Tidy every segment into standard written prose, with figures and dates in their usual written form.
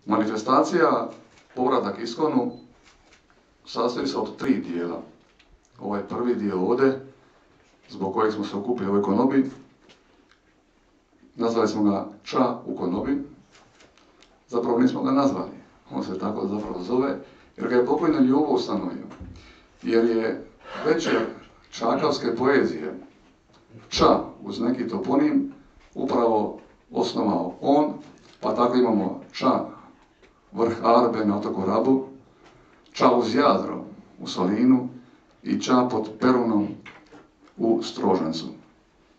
Manifestacija Povratak Iskonu sastoji se od 3 dijela. Ovaj prvi dio ovdje, zbog kojeg smo se okupili u ovoj konobi, nazvali smo ga Ča u konobi. Zapravo nismo ga nazvali, on se tako zapravo zove, jer ga je pokojni Ljubo ustanovio. Jer je večer čakavske poezije Ča uz neki toponim upravo osnovao on, pa tako imamo Ča vrh Arbe na otoku Rabu, Ča uz Jadro u Solinu i Ča pod Perunom u Strožancu.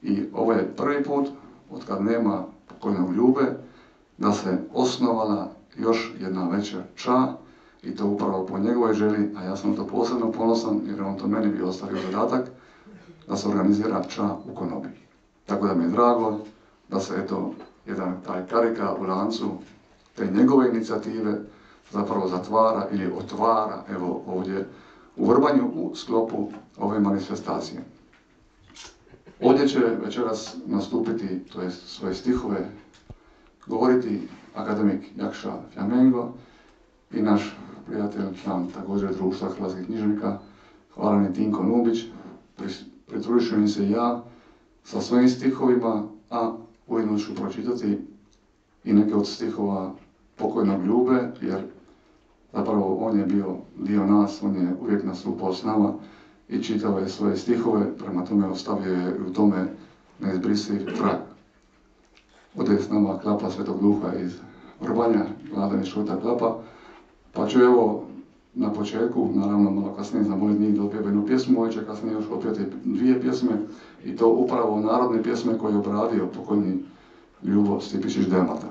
I ovo je prvi put, otkad nema pokojnog Ljube, da se osnovala još jedna večer Ča, i to upravo po njegovoj želji, a ja sam to posebno ponosan jer on to meni bio ostavio zadatak, da se organizira Ča u konobi. Tako da mi je drago da se eto jedan taj karika u lancu te njegove inicijative zapravo zatvara ili otvara evo ovdje u Vrbanju u sklopu ove manifestacije. Ovdje će večeras nastupiti, to jest svoje stihove, govoriti akademik Jakša Fjamengo i naš prijatelj, član također društva hrvatskih književnika, hvalani Tinko Nubić. Pridružujem se ja sa svojim stihovima, a ujedno ću pročitati i neke od stihova pokojnog Ljube, jer zapravo on je bio dio nas, on je uvijek nastupao s nama i čitao je svoje stihove, prema tome ostavio je u tome neizbrisiv trag. Ovdje je s nama Klapa Svetog Duha iz Vrbanja, Vladan Šuta Klapa, pa ću evo na početku, naravno malo kasnije zamoliti njih da opjeve jednu pjesmu, ovaj će kasnije još opjeti 2 pjesme, i to upravo narodne pjesme koje je obradio pokojni Ljubo Stipišić Delmata.